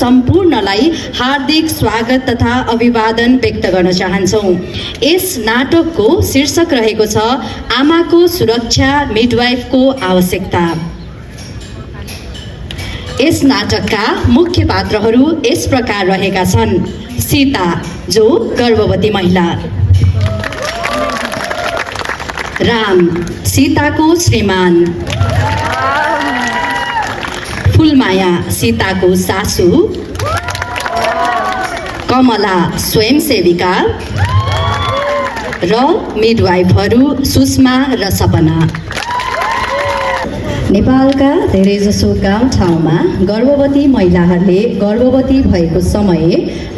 सम्पूर्णलाई हार्दिक स्वागत तथा अभिवादन व्यक्त गर्न चाहन्छौँ। यस नाटकको शीर्षक रहेको छ आमाको सुरक्षा, मिडवाइफको आवश्यकता। यस नाटकका मुख्य पात्रहरू यस प्रकार रहेका छन्। सीता, जो गर्भवती महिला। राम, सीताको श्रीमान। फुलमाया, सीताको सासू। कमला, स्वयंसेविका। र मिडवाइफहरू सुषमा र सपना। नेपालका धेरैजसो गाउँठाउँमा गर्भवती महिलाहरूले गर्भवती भएको समय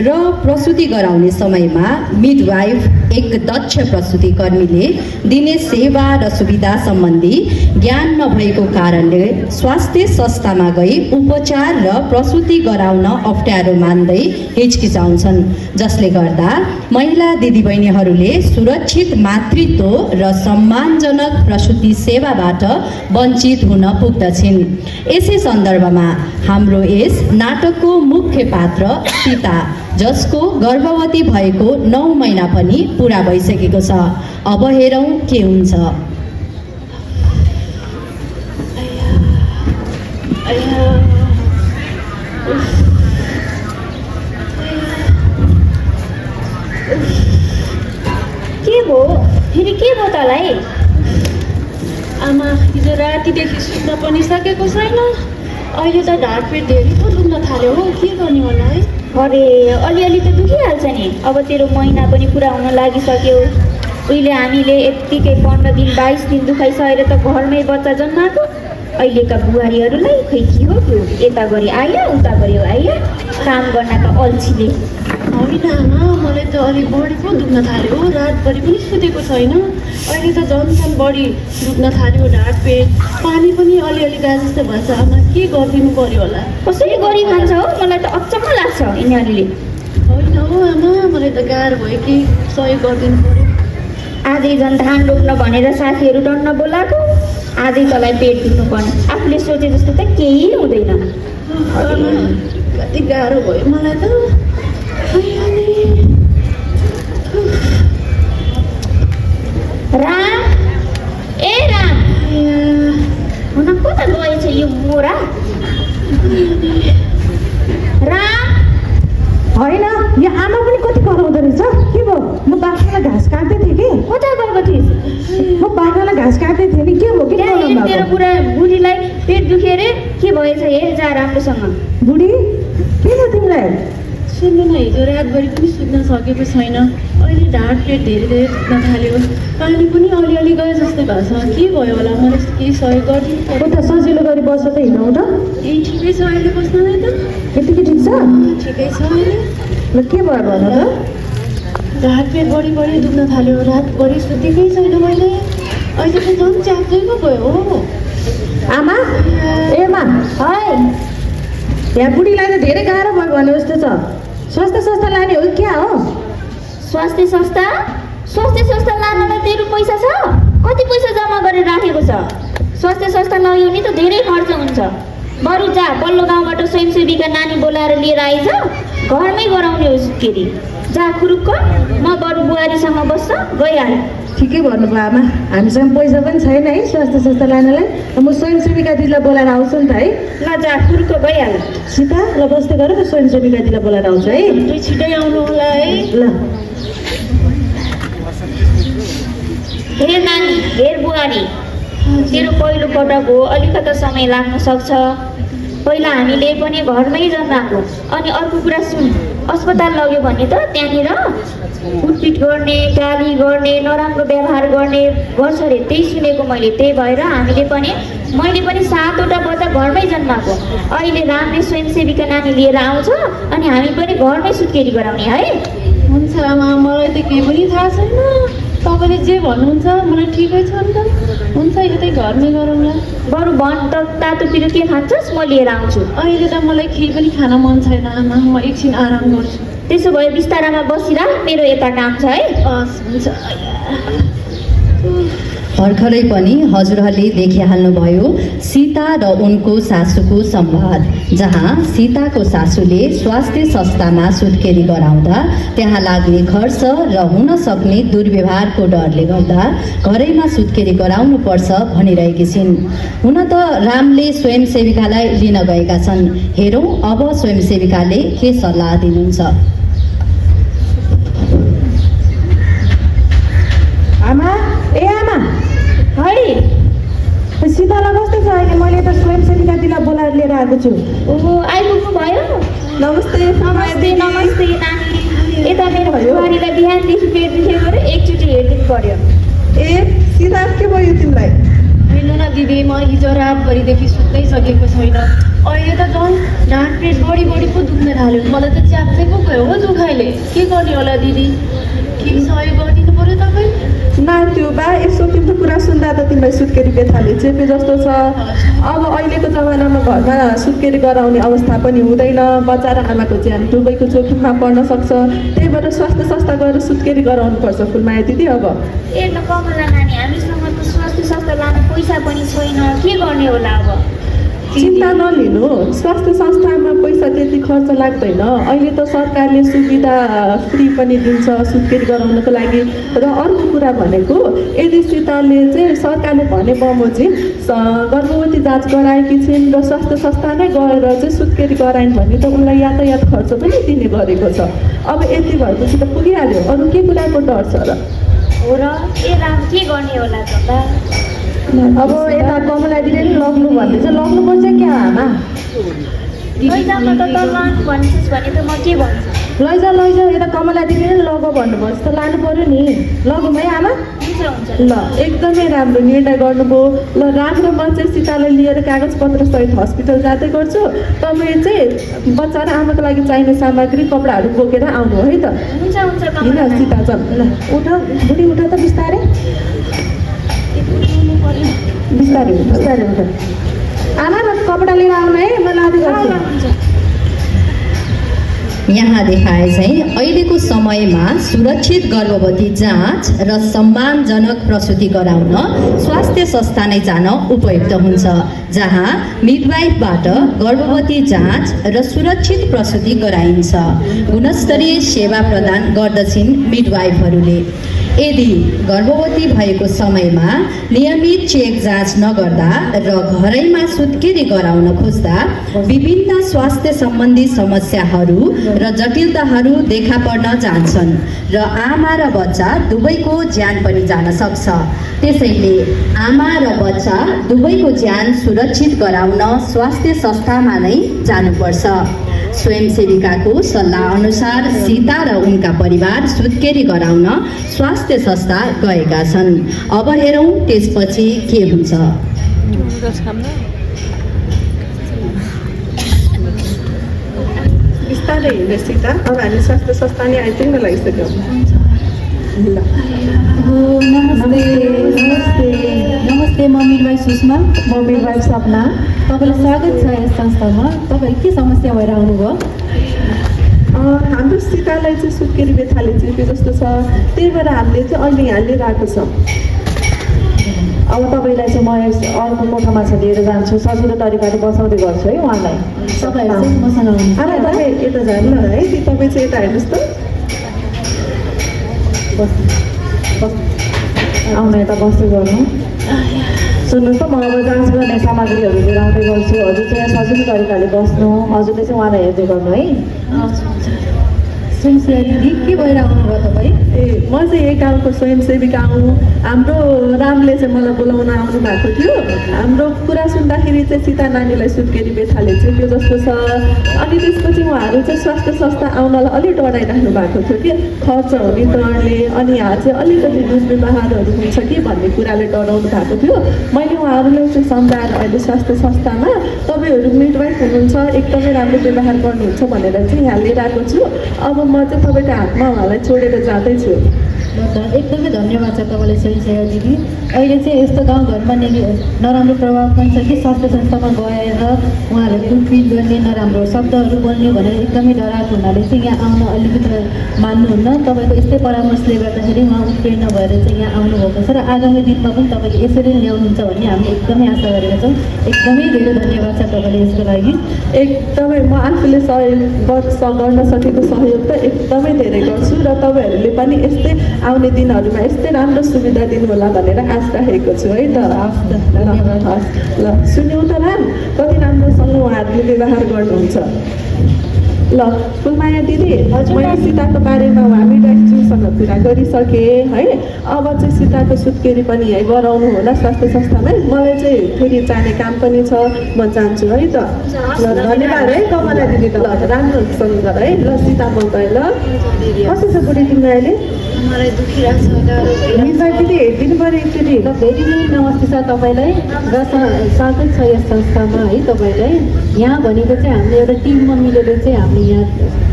र प्रसुति गराउने समयमा मिडवाइफ एक दक्ष प्रसुति कर्मीले दिने सेवा र सुविधा सम्बन्धी ज्ञान नभएको कारणले स्वास्थ्य संस्थामा गई उपचार र प्रसुति गराउन अप्ठ्यारो मान्दै हिचकिचाउँछन्, जसले गर्दा महिला दिदीबहिनीहरूले सुरक्षित मातृत्व र सम्मानजनक प्रसुति सेवाबाट वञ्चित हुन पुग्दछिन्। यसै सन्दर्भमा हाम्रो यस नाटकको मुख्य पात्र सीता, जसको गर्भवती भएको 9 महिना पनि पुरा भइसकेको छ। अब हेरौँ के हुन्छ। के भो? फेरि के भो तलाई? आमा, हिजो रातिदेखि सुत्न पनि सकेको छैन। अहिले त ढाडपेट धेरै पो दुख्न थाल्यो हो। के गर्ने होला है? अरे, अलिअलि त दुखिहाल्छ नि। अब तेरो महिना पनि पुरा हुन लागिसक्यो। उहिले हामीले यत्तिकै 15 दिन 22 दिन दुखाइसकेर त घरमै बच्चा जन्माएको। अहिलेका बुहारीहरूलाई खै के हो त्यो, यता गरी आइया उता गरी आइया, काम गर्न त अल्छीले। होइन आमा, मलाई त अलिक बढी पो दुख्न थाल्यो हो। रातभरि पनि सुतेको छैन। अहिले त झन् बढी दुख्न थाल्यो ढाडपेट। पानी पनि अलिअलि गए जस्तो भन्छ। आमा, के गरिदिनु पर्यो होला? कसरी गरी खान्छ हो? मलाई त अचम्म लाग्छ यिनीहरूले। होइन हो आमा, मलाई त गाह्रो भयो कि सहयोग गरिदिनु पर्यो। आजै झन् धान रोप्न भनेर साथीहरू डन्न बोलाएको, आजै तँलाई पेट दुख्नु पर्ने। आफूले सोचे जस्तो त केही हुँदैन। कति गाह्रो भयो मलाई त। राम, ए राम, हुन कता गएछ यो मोरा? राम, होइन, यहाँ आमा पनि कति कराउँदो रहेछ। के भयो? म बाख्रालाई घाँस काट्दै थिएँ कि। कता गएको थिइस्? म बाख्रालाई घाँस काट्दै थिएँ नि। के भयो? के त्यहाँ प्रब्लम तेरो भएको? पुरा बुढीलाई पेट दुख्यो रे। के भएछ हेर जा राम्रोसँग। बुढी, के छ तिमीलाई? सुन्नु न, हिजो रातभरि पनि सुत्न सकेको छैन। अहिले ढाडपेट धेरै धेरै दुख्न थाल्यो। पानी पनि अलिअलि गए जस्तो भएको छ। के भयो होला? मलाई केही सहयोग गरिदिनु पर्यो। उता सजिलो गरी बस्छ त हिँडौँ त। ए, ठिकै छ अहिले बस्नलाई त। यतिकै ठिक छ? ठिकै छ अहिले। ल के भयो भन त? ढाडपेट बढी दुख्न थाल्यो। रातभरि सुतेकै छैन मैले। अहिले त झन् च्याप्दै पो भयो हो। आमा, ए मा, है, यहाँ बुढीलाई त धेरै गाह्रो भयो भने जस्तो छ। स्वास्थ्य संस्था लाने हो क्या हो? स्वास्थ्य संस्था? स्वास्थ्य संस्था लानलाई तेरो पैसा छ? कति पैसा जम्मा गरेर राखेको छ? स्वास्थ्य संस्था लग्यो भने त धेरै खर्च हुन्छ। बरु जा, पल्लो गाउँबाट स्वयंसेविका नानी बोलाएर लिएर आइज, घरमै गराउने हो सुत्केरी। जा खुरुक्क, म बरु बुहारीसँग बस्छ, गइहाल। ठिकै भन्नुभयो आमा, हामीसँग पैसा पनि छैन है स्वास्थ्य संस्था लानलाई। म स्वयंसेविका दिदीलाई बोलाएर आउँछु नि त है। ल जा, खुरुक्क गइहाल। सीता, ल बस्दै गर, म स्वयंसेविका दिदीलाई बोलाएर आउँछु है। दुई छिटै आउनु होला है। ल हेर नानी, हेर बुहारी, तेरो पहिलो पटक हो, अलिकता समय लाग्न सक्छ। पहिला हामीले पनि घरमै जन्माएको। अनि अर्को कुरा सुन, अस्पताल लग्यो भने त त्यहाँनिर कुटपिट गर्ने, गाली गर्ने, नराम्रो व्यवहार गर्ने गर्छ अरे। त्यही सुनेको मैले। त्यही भएर मैले पनि 7वटा बच्चा घरमै जन्माएको। अहिले रामले स्वयंसेविका नानी लिएर आउँछ अनि हामी पनि घरमै सुत्केरी गराउने है। हुन्छ आमा, मलाई त केही पनि थाहा छैन। तपाईँले जे भन्नुहुन्छ मलाई ठिकै छ नि त। हुन्छ, यतै घरमै गरौँला। बरु भन त, तातो पिरो के खान्छस्? म लिएर आउँछु। अहिले त मलाई केही पनि खान मन छैन आमा, म एकछिन आराम गर्छु। त्यसो भए बिस्तारामा बसिरह, मेरो यता काम छ है। हस्, हुन्छ। भर्खरै पनि हजुरहरूले देखिहाल्नुभयो सीता र उनको सासूको संवाद, जहाँ सीताको सासूले स्वास्थ्य संस्थामा सुत्केरी गराउँदा त्यहाँ लाग्ने खर्च र हुन सक्ने दुर्व्यवहारको डरले गर्दा घरैमा सुत्केरी गराउनुपर्छ भनिरहेकी छिन्। हुन त रामले स्वयंसेविकालाई लिन गएका छन्। हेरौँ अब स्वयंसेविकाले के सल्लाह दिनुहुन्छ। आमा, ए आमा, है सीतालाई कस्तो छ अहिले? मैले त स्वयंसेविका दिला बोलाएर लिएर आएको छु। ओहो, आइपुग्नु भयो? नमस्ते नमस्ते नमस्ते नानी। यता मेरो बुहारीलाई बिहानदेखि पेट दुखेको र एकचोटि हेरिदिनु पर्यो। ए सीता के भयो तिमीलाई? हेर्नु न दिदी, म हिजो रातभरिदेखि सुत्नै सकेको छैन। अहिले त झन् ढाड पेट बढी पो दुख्न थाल्यो। मलाई त च्याप्चेको गयो हो दुखाइले। के गर्ने होला दिदी? के सहयोग गरिदिनु पर्यो तपाईँ? ना त्यो बा, यसो तिम्रो कुरा सुन्दा त तिमीलाई सुत्केरी बेथाले चेपे जस्तो छ। अब अहिलेको जमानामा घरमा सुत्केरी गराउने अवस्था पनि हुँदैन। बच्चा र आमाको ज्यान डुबैको जोखिममा पर्न सक्छ। त्यही भएर स्वास्थ्य संस्था गएर सुत्केरी गराउनुपर्छ फुलमाया दिदी। अब ए न कमला नानी, हामीसँग त स्वास्थ्य संस्था लानु पैसा पनि छैन। के गर्ने होला अब? चिन्ता नलिनु, स्वास्थ्य संस्थामा पैसा त्यति खर्च लाग्दैन। अहिले त सरकारले सुविधा फ्री पनि दिन्छ सुत्केरी गराउनको लागि। र अर्को कुरा भनेको, यदि सीताले चाहिँ सरकारले भने बमोजिम गर्भवती जाँच गराएकी छिन् र स्वास्थ्य संस्था नै गएर चाहिँ सुत्केरी गराइन् भने त उनलाई यातायात खर्च पनि दिने गरेको छ। अब यति भएपछि त पुगिहाल्यो, अरू के कुराको डर छ र? हो र? ए राम, के गर्ने होला त? अब यता कमला दिदीले नि लग्नु भन्दैछ, लग्नुपर्छ क्या आमा? लैजाउन त लानु भन्छस् भने त म के भन्छु? लैजा यता कमला दिदीले नि लग भन्नुभयो त लानु पर्यो नि। लगौँ है आमा? हुन्छ हुन्छ। ल, एकदमै राम्रो निर्णय गर्नुभयो। ल राम्रो, म चाहिँ सीतालाई लिएर कागजपत्र सहित हस्पिटल जाँदै गर्छु। तपाईँ चाहिँ बच्चा र आमाको लागि चाहिने सामग्री कपडाहरू बोकेर आउनु है त। हुन्छ हुन्छ हिँड कमला नानी। सीता, चल ल। उठ बुढी, उठ त बिस्तारै बिस्तारै उठ। आमा र कपडा लिएर आउनु है, म लाँदै गर्छु। यहाँ देखाए चाहिँ अहिलेको समयमा सुरक्षित गर्भवती जाँच र सम्मानजनक प्रसुति गराउन स्वास्थ्य संस्था नै जान उपयुक्त हुन्छ, जहाँ मिडवाइफबाट गर्भवती जाँच र सुरक्षित प्रसुति गराइन्छ। गुणस्तरीय सेवा प्रदान गर्दछिन् मिडवाइफहरूले। यदि गर्भवती भएको समयमा नियमित चेक जाँच नगर्दा र घरैमा सुत्केरी गराउन खोज्दा विभिन्न स्वास्थ्य सम्बन्धी समस्याहरू र जटिलताहरू देखा पर्न जान्छन् र आमा र बच्चा दुवैको ज्यान पनि जान सक्छ। त्यसैले आमा र बच्चा दुवैको ज्यान सुरक्षित गराउन स्वास्थ्य संस्थामा नै जानुपर्छ। स्वयंसेविकाको सल्लाह अनुसार सीता र उनका परिवार सुत्केरी गराउन स्वास्थ्य संस्था गएका छन्। अब हेरौँ त्यसपछि के हुन्छ। बिस्तारै हिँड्ने सीता, अब हामी स्वास्थ्य संस्था नै आइपुग्न लागिसक्यौँ। ल, नमस्ते, म मिडवाइफ सुषमा। म मिडवाइफ सपना। तपाईँलाई स्वागत छ यस संस्थामा। तपाईँले के समस्या भएर आउनुभयो? हाम्रो सीतालाई चाहिँ सुत्केरी बेथाले चेपे जस्तो छ। त्यही भएर हामीले चाहिँ अहिले यहाँ लिएर आएको छौँ। अब तपाईँलाई चाहिँ म अर्को कोठामा चाहिँ लिएर जान्छु, सजिलो तरिकाले बसाउँदै गर्छु है उहाँलाई। तपाईँहरू चाहिँ मसँग आउनु। आमा, तपाईँ यता जानु न है, तपाईँ चाहिँ यता हेर्नुहोस् त। आउनु यता बस्दै गर्नु। सुन्नुहोस् त, म अब जाँच गर्ने सामग्रीहरू लिएर आउँदै गर्छु। हजुर चाहिँ यहाँ सजिलो तरिकाले बस्नु, हजुरले चाहिँ उहाँलाई हेर्दै गर्नु है। स्वयंसेवी के भएर आउनुभयो तपाईँ? ए, म चाहिँ यही गाउँको स्वयंसेविका हुँ। हाम्रो रामले चाहिँ मलाई बोलाउन आउनु भएको थियो। हाम्रो कुरा सुन्दाखेरि चाहिँ सीता नानीलाई सुत्केरी बेथाले चेप्यो जस्तो छ। अनि त्यसपछि उहाँहरू चाहिँ स्वास्थ्य संस्था आउनलाई अलिक डराइराख्नु भएको थियो कि खर्च हुने डरले, अनि यहाँ चाहिँ अलिकति दुर्व्यवहारहरू हुन्छ कि भन्ने कुराले डराउनु भएको थियो। मैले उहाँहरूलाई चाहिँ सम्झाएर अहिले स्वास्थ्य संस्थामा तपाईँहरू मिडवाइफ हुनुहुन्छ, एकदमै राम्रो व्यवहार गर्नुहुन्छ भनेर चाहिँ यहाँ लिएर आएको छु। अब म चाहिँ तपाईँको हातमा उहाँलाई छोडेर जाँदैछु। एकदमै धन्यवाद छ तपाईँलाई स्वयंसेवा दिदी। अहिले चाहिँ यस्तो गाउँघरमा नराम्रो प्रभाव पनि छ कि स्वास्थ्य संस्थामा गएर उहाँहरूले कुटपिट गर्ने नराम्रो शब्दहरू बोल्ने भनेर एकदमै डराएको हुनाले चाहिँ यहाँ आउन अलिकति मान्नुहुन्न। तपाईँको यस्तै परामर्शले गर्दाखेरि उहाँ उत्तीर्ण भएर चाहिँ यहाँ आउनुभएको छ र आगामी दिनमा पनि तपाईँले यसरी ल्याउनुहुन्छ भन्ने हामीले एकदमै आशा गरेका छौँ। एकदमै धेरै धन्यवाद छ तपाईँले यसको लागि। एकदमै म आफूले सहयोग गर्न सकेको सहयोग त एकदमै धेरै गर्छु र तपाईँहरूले पनि यस्तै आउने दिनहरूमा यस्तै राम्रो सुविधा दिनुहोला भनेर आश राखेको छु है त। हस् ल सुन्यौँ त राम, कति राम्रोसँग उहाँहरूले व्यवहार गर्नुहुन्छ। ल फुलमाया दिदी, मैले सीताको बारेमा हामी डाक्टरसँग कुरा गरिसकेँ है। अब चाहिँ सीताको सुत्केरी पनि यहीँ गराउनु होला स्वास्थ्य संस्थामै। मलाई चाहिँ फेरि जाने काम पनि छ, म जान्छु है त। ल धन्यवाद है कमला दिदी, त ल राम्रोसँग गर है। ल सीता बोल्दै ल कस्तो छ बुढी तिमीलाई अहिले? मलाई दुखिरहेको छ, गाह्रो भइरहेको मिर्जा दिदी हेरिदिनु पऱ्यो एकचोटि। ल फेरि नै नमस्ते छ तपाईँलाई र साथै छ यस संस्थामा है तपाईँलाई। यहाँ भनेको चाहिँ हामीले एउटा टिममा मिलेर चाहिँ हामीले यहाँ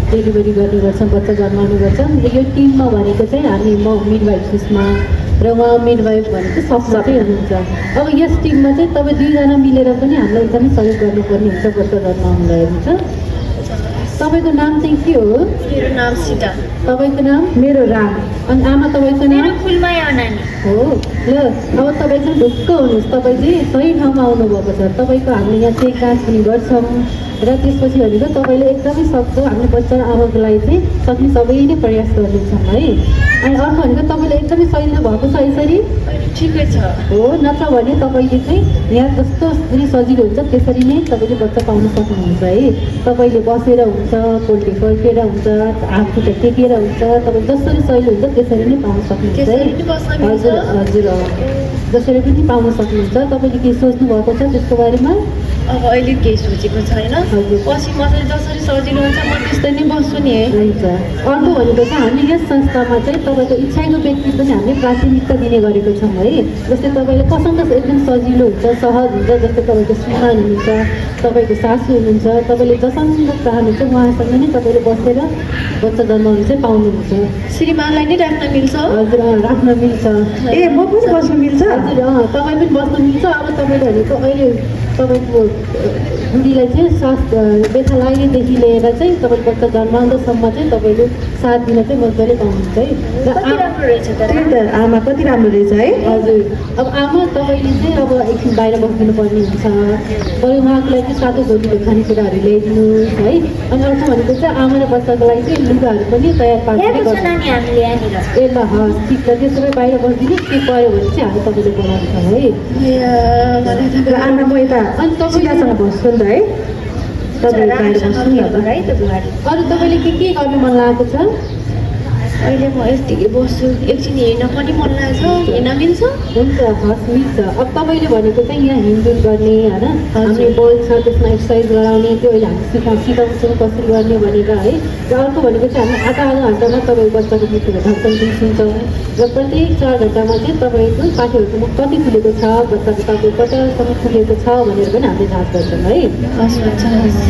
डेलिभरी गर्ने गर्छौँ, बच्चा जन्माउने गर्छौँ। र यो टिममा भनेको चाहिँ हामी म मिडवाइफ सुषमा र उहाँ मिडवाइफ भनेको सपना चाहिँ हुनुहुन्छ। अब यस टिममा चाहिँ तपाईँ दुईजना मिलेर पनि हामीलाई एकदमै सहयोग गर्नुपर्ने हुन्छ बच्चा जन्माउनुलाई हुन्छ। तपाईँको नाम चाहिँ के हो? मेरो नाम सीता। तपाईँको नाम? मेरो राम। अनि आमा तपाईँको नाम? फुलमाया नानी हो। ल अब तपाईँ चाहिँ ढुक्क हुनुहोस्, तपाईँ चाहिँ सही ठाउँमा आउनुभएको छ। तपाईँको हामीले यहाँ चेक जाँच पनि गर्छौँ र त्यसपछि भनेको तपाईँले एकदमै सक्छौँ हामीले बच्चा र आमाको लागि चाहिँ सक्ने सबै नै प्रयास गर्नेछौँ है। अनि अर्को भनेको तपाईँले एकदमै सजिलो भएको छ यसरी? ठिकै छ। हो, नत्र भने तपाईँले चाहिँ यहाँ जस्तो सजिलो हुन्छ त्यसरी नै तपाईँले बच्चा पाउन सक्नुहुन्छ है। तपाईँले बसेर हुन्छ, पोल्ट्री फर्केर हुन्छ, हात खुट्टा टेकेर हुन्छ, तपाईँ जसरी सजिलो हुन्छ त्यसरी नै पाउन सक्नुहुन्छ है। हजुर हजुर, जसरी पनि पाउन सक्नुहुन्छ। तपाईँले केही सोच्नु भएको छ त्यसको बारेमा? अब अहिले केही सोचेको छैन। पछि मलाई जसरी सजिलो हुन्छ म त्यस्तै नै बस्छु नि है। हुन्छ। अर्को भनेको चाहिँ हामी यस संस्थामा चाहिँ तपाईँको इच्छाको व्यक्ति पनि हामीले प्राथमिकता दिने गरेको छौँ है। जस्तै तपाईँले कसँग एकदम सजिलो हुन्छ, सहज हुन्छ, जस्तै तपाईँको श्रीमान हुनुहुन्छ, तपाईँको सासू हुनुहुन्छ, तपाईँले जसँग चाहनुहुन्छ उहाँसँग नै तपाईँले बसेर बच्चा जन्माउनु चाहिँ पाउनुहुन्छ। श्रीमानलाई नै राख्न मिल्छ? हजुर राख्न मिल्छ। ए म पनि बस्नु मिल्छ? हजुर तपाईँ पनि बस्न मिल्छ। अब तपाईँले भनेको अहिले तपाईँको बुढीलाई चाहिँ स्वास्थ्य व्यथा लागेदेखि लिएर चाहिँ तपाईँ बच्चा जन्माउँदासम्म चाहिँ तपाईँले 7 दिन चाहिँ मजाले पाउनुहुन्छ है। कति राम्रो रहेछ त। त्यही त आमा कति राम्रो रहेछ है। हजुर। अब आमा तपाईँले चाहिँ अब एकछिन बाहिर बस्दिनु पर्ने हुन्छ, बरु उहाँको लागि चाहिँ सातो भोलिको खानेकुराहरू ल्याइदिनुहोस् है। अनि अर्को भनेको चाहिँ आमा र बच्चाको लागि चाहिँ लुगाहरू पनि तयार पार्नु गर्छ। नानी हामीले यहाँनिर ए ल हस् ठिक छ, त्यसो भए बाहिर बस्दिनुहोस्, के पऱ्यो भने चाहिँ हामी तपाईँले बनाउँछौँ है। ल आमा म यता अनि सीतासँग बस्छु नि त है। तपाईँ बाहिर बस्नु न त। है त बुहारी। अरू तपाईँले के गर्नु मन लागेको छ? अहिले म यतिकै बस्छु, एकछिन हेर्न पनि मन लाग्छ। हेर्न मिल्छ? हुन्छ हस् मिल्छ। अब तपाईँले भनेको चाहिँ यहाँ हिँडडुल गर्ने होइन, हामी बोल छ त्यसमा एक्सर्साइज गराउने, त्यो अहिले हामी सिकाउँछौँ कसरी गर्ने भनेर है। र अर्को भनेको चाहिँ हामी आधा घन्टामा तपाईँको बच्चाको मृत्युको धड्कन पनि सुन्छौँ र प्रत्येक 4 घन्टामा चाहिँ तपाईँको पाठीहरूको मुख कति खुलेको छ, बच्चाको टाउको कतासम्म खुलेको छ भनेर पनि हामीले जाँच गर्छौँ है।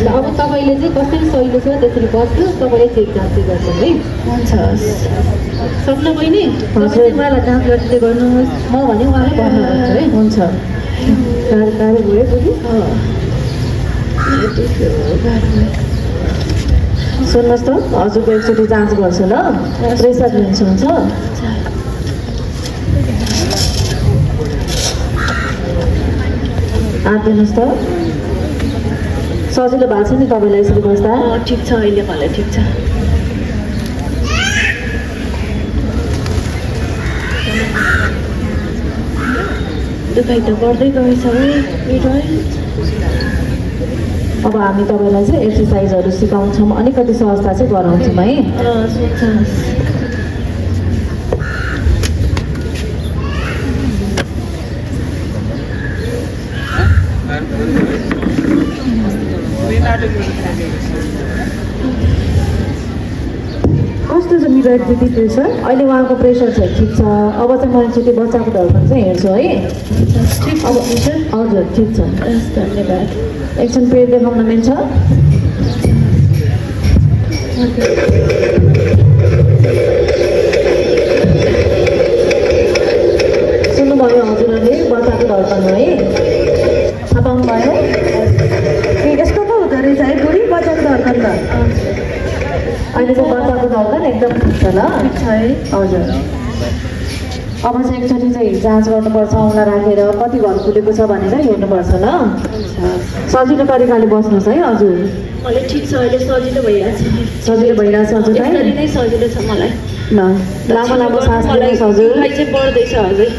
ल अब तपाईँले चाहिँ कसरी सहिलो छ त्यसरी बस्नु, तपाईँले चेक जाँच चाहिँ गर्छौँ है। हुन्छ। सक्नु बहिनी? तपाईँ उहाँलाई जाँच गर्दै गर्नुहोस्, म भने उहाँलाई भन्नुपर्छ है। हुन्छ। गाह्रो भयो बुझी? सुन्नुहोस् त हजुरको एकचोटि जाँच गर्छु ल, प्रेसर लिनुहुन्छ? हात दिनुहोस् त। सजिलो भएको छ नि तपाईँलाई यसरी बस्दा? ठिक छ, अहिले मलाई ठिक छ। दुखाइ त बढ्दै गएछ है। अब हामी तपाईँलाई चाहिँ एक्सर्साइजहरू सिकाउँछौँ, अलिकति सहजता चाहिँ गराउँछौँ है। कस्तो छ मेरो दिदी प्रेसर? अहिले उहाँको प्रेसर चाहिँ ठिक छ। अब चाहिँ म एकचोटि बच्चाको धड्कन चाहिँ हेर्छु है। अब हजुर ठिक छ, धन्यवाद। एकछिन पेट देखाउन मिल्छ? अहिले चाहिँ बच्चाको धड्कन एकदम ठिक छ ल हजुर अब चाहिँ एकचोटि चाहिँ जाँच गर्नुपर्छ औँला राखेर कति घर खुलेको छ भनेर हेर्नुपर्छ ल सजिलो तरिकाले बस्नुहोस् है हजुर मलाई ठिक छ अहिले सजिलो भइरहेछ सजिलो भइरहेछ हजुरलाई यसरी नै सजिलो छ मलाई ल लामो लामो सास लिनुहोस् हजुर मलाई चाहिँ बढ्दैछ हजुर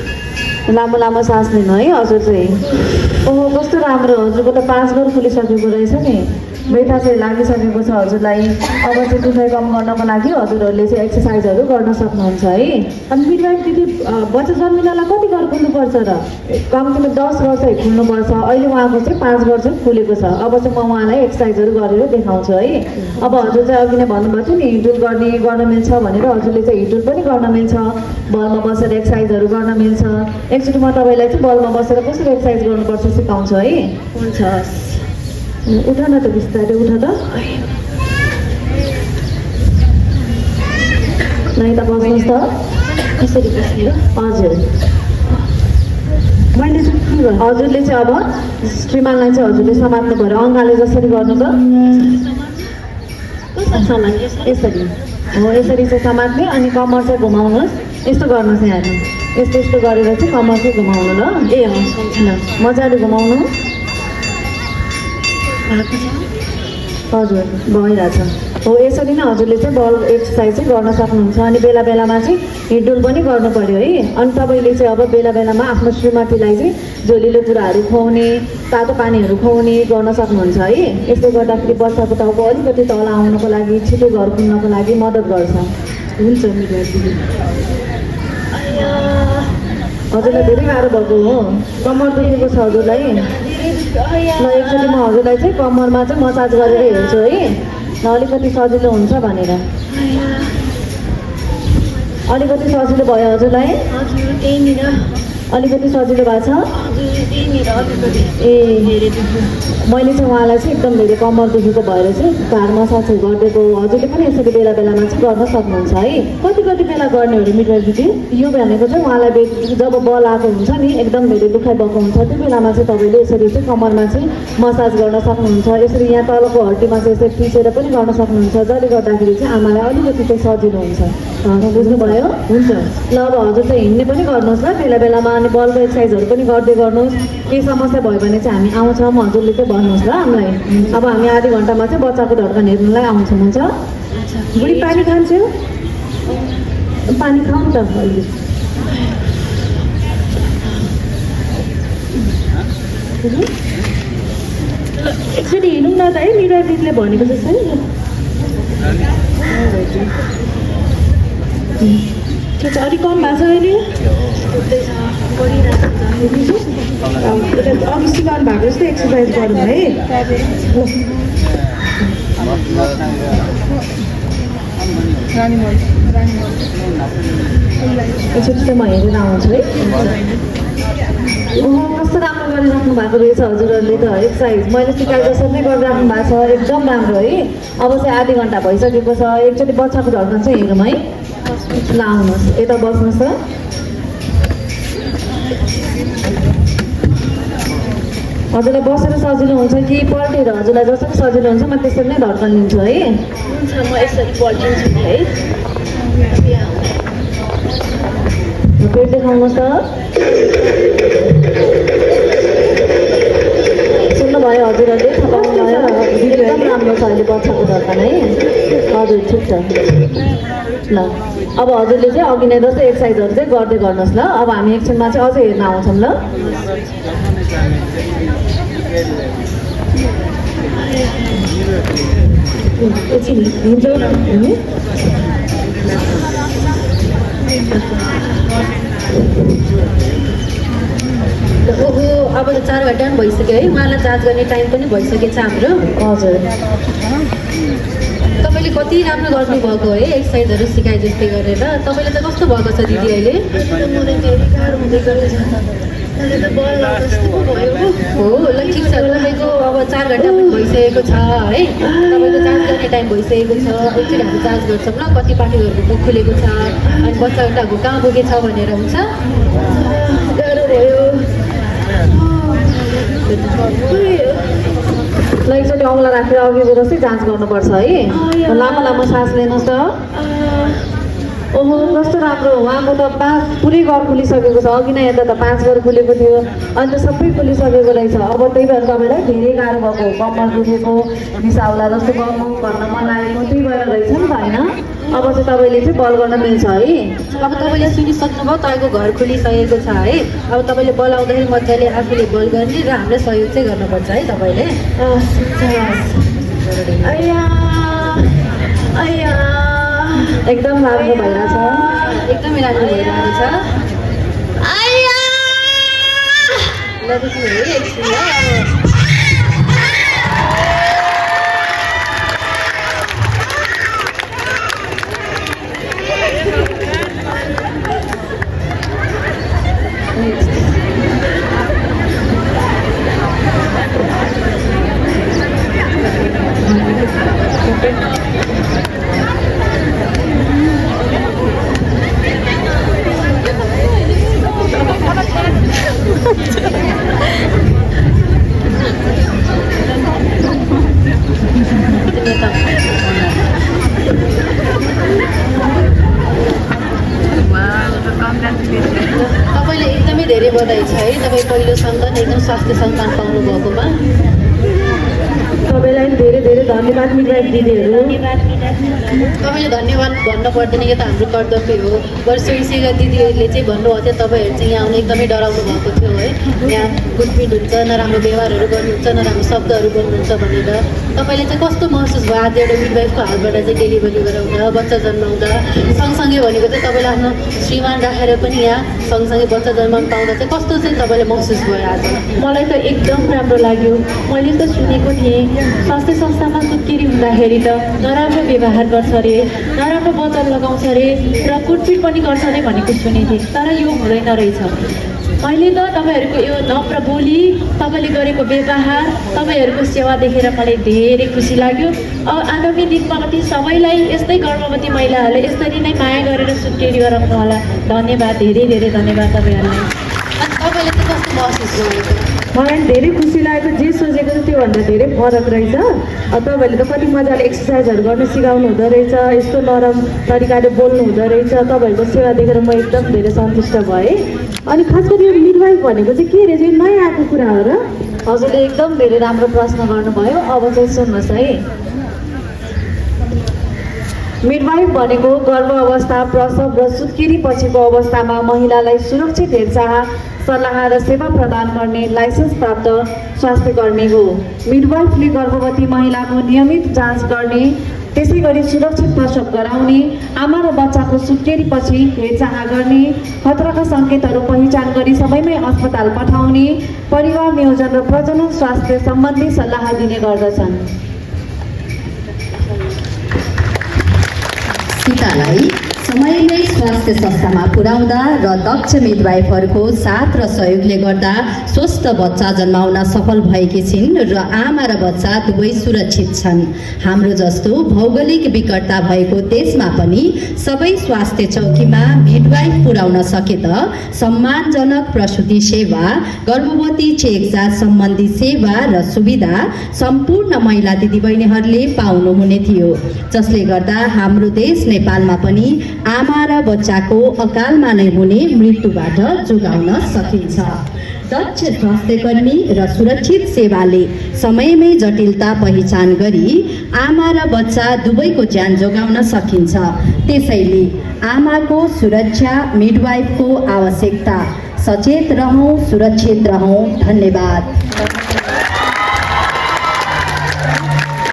लामो लामो सास लिनु है हजुर चाहिँ ओहो कस्तो राम्रो हजुरको त 5 घर खुलिसकेको रहेछ नि बेथा चाहिँ लागिसकेको छ हजुरलाई अब चाहिँ दुखाइ कम गर्नको लागि हजुरहरूले चाहिँ एक्सर्साइजहरू गर्न सक्नुहुन्छ है अनि मिडवाइफ दिदी बच्चा जन्मिनलाई कति घर खुल्नुपर्छ र कम्तीमा 10 घर चाहिँ खुल्नुपर्छ अहिले उहाँको चाहिँ 5 घर चाहिँ खुलेको छ अब चाहिँ म उहाँलाई एक्सर्साइजहरू गरेर देखाउँछु है अब हजुर चाहिँ अघि नै भन्नुभएको थियो नि हिँडुल गर्न मिल्छ भनेर हजुरले चाहिँ हिँडुल पनि गर्न मिल्छ बलमा बसेर एक्सर्साइजहरू गर्न मिल्छ एकचोटि म तपाईँलाई चाहिँ बलमा बसेर कसरी एक्सर्साइज गर्नुपर्छ सिकाउँछु है हुन्छ उठ न त बिस्तारै उठ त नै त बस्नुहोस् त यसरी बस्ने हो हजुर मैले चाहिँ के गर्नु हजुरले चाहिँ अब श्रीमानलाई चाहिँ हजुरले समात्नु पऱ्यो अङ्गाले जसरी गर्नु त कस्तो सामान यसरी हो यसरी चाहिँ समात्ने अनि कम्मर चाहिँ घुमाउनुहोस् यस्तो गर्नुहोस् यहाँहरू यस्तो यस्तो गरेर चाहिँ कम्मर चाहिँ घुमाउनु ल ए हस् ल मजाले घुमाउनु हजुर भइरहेछ हो यसरी नै हजुरले चाहिँ बल एक्सर्साइज चाहिँ गर्न सक्नुहुन्छ अनि बेला बेलामा चाहिँ हिँडुल पनि गर्नु पऱ्यो है अनि तपाईँले चाहिँ अब बेला बेलामा आफ्नो श्रीमतीलाई चाहिँ झोलिलो कुराहरू खुवाउने तातो पानीहरू खुवाउने गर्न सक्नुहुन्छ है यसले गर्दाखेरि बच्चाको टाउको अलिकति तल आउनको लागि छिटो घर पुग्नको लागि मद्दत गर्छ हुन्छ मिडवाइफ दिदी हजुरलाई धेरै गाह्रो भएको हो कम्मर दुखेको छ हजुरलाई ल एकचोटि म हजुरलाई चाहिँ कम्मरमा चाहिँ मसाज गरेर हेर्छु है ल अलिकति सजिलो हुन्छ भनेर अलिकति सजिलो भयो हजुरलाई हजुर त्यहीँनिर अलिकति सजिलो भएको छ हजुर त्यहीँनिर अलिकति ए धेरै दुख्यो मैले चाहिँ उहाँलाई चाहिँ एकदम धेरै कम्मर दुखेको भएर चाहिँ घाड मसाज गरिदिएको हजुरले पनि यसरी बेला बेलामा चाहिँ गर्न सक्नुहुन्छ है कति कति बेला गर्नेहरू मिडवाइफ दिदी यो भनेको चाहिँ उहाँलाई जब बल आएको हुन्छ नि एकदम धेरै दुखाइ भएको हुन्छ त्यो बेलामा चाहिँ तपाईँले यसरी चाहिँ कम्मरमा चाहिँ मसाज गर्न सक्नुहुन्छ यसरी यहाँ तलको हड्डीमा चाहिँ यसरी थिचेर पनि गर्न सक्नुहुन्छ जसले गर्दाखेरि चाहिँ आमालाई अलिकति चाहिँ सजिलो हुन्छ बुझ्नुभयो हुन्छ ल अब हजुर चाहिँ हिँड्ने पनि गर्नुहोस् ल बेला बेलामा अनि बलको एक्सर्साइजहरू पनि गर्दै गर्नुहोस् केही समस्या भयो भने चाहिँ हामी आउँछौँ हजुरले चाहिँ भन्नुहोस् ल हामीलाई अब हामी आधी घन्टामा चाहिँ बच्चाको धड्कन हेर्नुलाई आउँछौँ हुन्छ बुढी पानी खान्छु पानी खाउँ त अहिले एकचोटि हिँडौँ न त है मिडवाइफ दिदीले भनेको जस्तो नि के छ अलिक कम भएको छ अहिले अघि सिकाउनु भएको जस्तो एक्सर्साइज गर्नु है एकचोटि चाहिँ म हेरेर आउँछु है ओहो कस्तो राम्रो गरिराख्नु भएको रहेछ हजुरहरूले त एक्सर्साइज मैले सिकाए जसरी नै गरिराख्नु भएको छ एकदम राम्रो है अब चाहिँ आधी घन्टा भइसकेको छ एकचोटि बच्चाको धड्कन चाहिँ हेरौँ है ल आउनुहोस् यता बस्नुहोस् त हजुरलाई बसेर सजिलो हुन्छ कि पल्टेर हजुरलाई जसरी सजिलो हुन्छ म त्यसरी नै धड्कन लिन्छु है हुन्छ म यसरी पल्टिन्छु नि है पेट देखाउनुहोस् त सुन्नुभयो हजुरहरूले थाहा एकदम राम्रो छ अहिले बच्चाको धड्कन है हजुर ठिक छ ल अब हजुरले चाहिँ अघि नै जस्तै एक्सर्साइजहरू चाहिँ गर्दै गर्नुहोस् ल अब हामी एकछिनमा चाहिँ अझै हेर्न आउँछौँ ल एकछिन हिँड्छौँ हामी ओहो अब त 4 घन्टा पनि भइसक्यो है उहाँलाई जाँच गर्ने टाइम पनि भइसकेछ हाम्रो हजुर तपाईँले कति राम्रो गर्नुभएको है एक्सर्साइजहरू सिकाए जस्तै गरेर तपाईँले त कस्तो भएको छ दिदी अहिले मलाई धेरै गाह्रो हुँदै गरेछ अहिले त बल जस्तो पो भयो हो ल ठिक छ तपाईँको अब 4 घन्टा पनि भइसकेको छ है तपाईँको जाँच गर्ने टाइम भइसकेको छ एकचोटि हामी जाँच गर्छौँ ल कति पार्टीहरूको मुख खुलेको छ अनि बच्चाको कहाँ पुगेछ भनेर हुन्छ गाह्रो भयो ल एकचोटि औँला राखेर अघिको जस्तै जाँच गर्नुपर्छ है। लामो लामो सास लिनुहोस् त। ओहो कस्तो राम्रो, उहाँको त 5 पुरै घर खुलिसकेको छ। अघि नै यता त 5 घर खुलेको थियो, अन्त सबै खुलिसकेको रहेछ। अब त्यही भएर तपाईँलाई धेरै गाह्रो भएको, कम्मर दुखेको, मिसाउला जस्तो गर्नु भन्न मन लागेको त्यही भएर रहेछ नि त होइन। अब चाहिँ तपाईँले चाहिँ बल गर्न मिल्छ है। अब तपाईँले सुनिसक्नुभयो, तपाईँको घर खुलिसकेको छ है। अब तपाईँले बल आउँदाखेरि मजाले आफूले बल गर्ने र हामीलाई सहयोग चाहिँ गर्नुपर्छ है तपाईँले। एकदम राम्रो भइरहेछ, एकदमै राम्रो भइरहेको छ। ल दुख्नु है एकछिन है। तपाईँले एकदमै धेरै बधाई छ है, तपाईँ पहिलो सन्तान एकदम स्वास्थ्य सन्तान पाउनुभएकोमा। तपाईँलाई धेरै धेरै धन्यवाद मिडवाइफ दिदीहरू। तपाईँले धन्यवाद भन्नु पर्दैन, यो त हाम्रो कर्तव्य हो। वर्षैसिका दिदीहरूले चाहिँ भन्नुभएको थियो तपाईँहरू चाहिँ यहाँ आउनु एकदमै डराउनु भएको थियो है। यहाँ कुटपिट हुन्छ, नराम्रो व्यवहारहरू गर्नुहुन्छ, नराम्रो शब्दहरू बोल्नुहुन्छ भनेर। तपाईँले चाहिँ कस्तो महसुस भयो आज एउटा मिडवाइफको हातबाट चाहिँ डेलिभरी गराउँदा, बच्चा जन्माउँदा, सँगसँगै भनेको चाहिँ तपाईँले आफ्नो श्रीमान राखेर पनि यहाँ सँगसँगै बच्चा जन्माउनु पाउँदा चाहिँ कस्तो चाहिँ तपाईँले महसुस भयो आज? मलाई त एकदम राम्रो लाग्यो। मैले त सुनेको थिएँ स्वास्थ्य संस्थामा सुत्केरी हुँदाखेरि त नराम्रो व्यवहार गर्छ अरे, नराम्रो वचन लगाउँछ अरे र कुटपिट पनि गर्छ अरे भनेको सुनेको थिएँ, तर यो हुँदैन रहेछ। मैले त तपाईँहरूको यो नम्र बोली, तपाईँले गरेको व्यवहार, तपाईँहरूको सेवा देखेर मलाई धेरै खुसी लाग्यो। अब आगामी दिनमा पनि सबैलाई यस्तै गर्भवती महिलाहरूले यसरी नै माया गरेर सुत्केरी गराउनु होला। धन्यवाद, धेरै धेरै धन्यवाद तपाईँहरूलाई। अनि तपाईँले चाहिँ कस्तो महसुस गर्नुभयो? मलाई पनि धेरै खुसी लागेको, जे सोचेको थियो त्योभन्दा धेरै फरक रहेछ। तपाईँहरूले त कति मजाले एक्सर्साइजहरू गर्न सिकाउनु हुँदो रहेछ, यस्तो नरम तरिकाले बोल्नु हुँदो रहेछ। तपाईँहरूको सेवा देखेर म एकदम धेरै सन्तुष्ट भएँ। अनि खास गरी यो मिडवाइफ भनेको चाहिँ के रहेछ, यो नयाँ आएको कुरा हो र? हजुरले एकदम धेरै राम्रो प्रश्न गर्नुभयो। अब चाहिँ सुन्नुहोस् है। मिडवाइफ भनेको गर्भ अवस्था, प्रसव र सुत्केरी पछिको अवस्थामा महिलालाई सुरक्षित हेरचाह, सल्लाह र सेवा प्रदान गर्ने लाइसेन्स प्राप्त स्वास्थ्य कर्मी हो। मिडवाइफले गर्भवती महिलाको नियमित जाँच गर्ने, त्यसै गरी सुरक्षित प्रसव गराउने, आमा र बच्चाको सुत्केरी पछि हेरचाह गर्ने, खतराका सङ्केतहरू पहिचान गरी सबैमै अस्पताल पठाउने, परिवार नियोजन र प्रजनन स्वास्थ्य सम्बन्धी सल्लाह दिने गर्दछन्। सीतालाई समयमै स्वास्थ्य संस्थामा पुर्याउँदा र दक्ष मिडवाइफहरूको साथ र सहयोगले गर्दा स्वस्थ बच्चा जन्माउन सफल भएकी छिन् र आमा र बच्चा दुवै सुरक्षित छन्। हाम्रो जस्तो भौगोलिक विकटता भएको देशमा पनि सबै स्वास्थ्य चौकीमा मिडवाइफ पुर्याउन सके त सम्मानजनक प्रसुति सेवा, गर्भवती चेकजाँच सम्बन्धी सेवा र सुविधा सम्पूर्ण महिला दिदीबहिनीहरूले पाउनुहुने थियो, जसले गर्दा हाम्रो देश नेपालमा पनि आमा र बच्चाको अकालमा नै हुने मृत्युबाट जोगाउन सकिन्छ। दक्ष स्वास्थ्य कर्मी र सुरक्षित सेवाले समयमै जटिलता पहिचान गरी आमा र बच्चा दुवैको ज्यान जोगाउन सकिन्छ। त्यसैले आमाको सुरक्षा मिडवाइफको आवश्यकता। सचेत रहौँ, सुरक्षित रहौँ। धन्यवाद।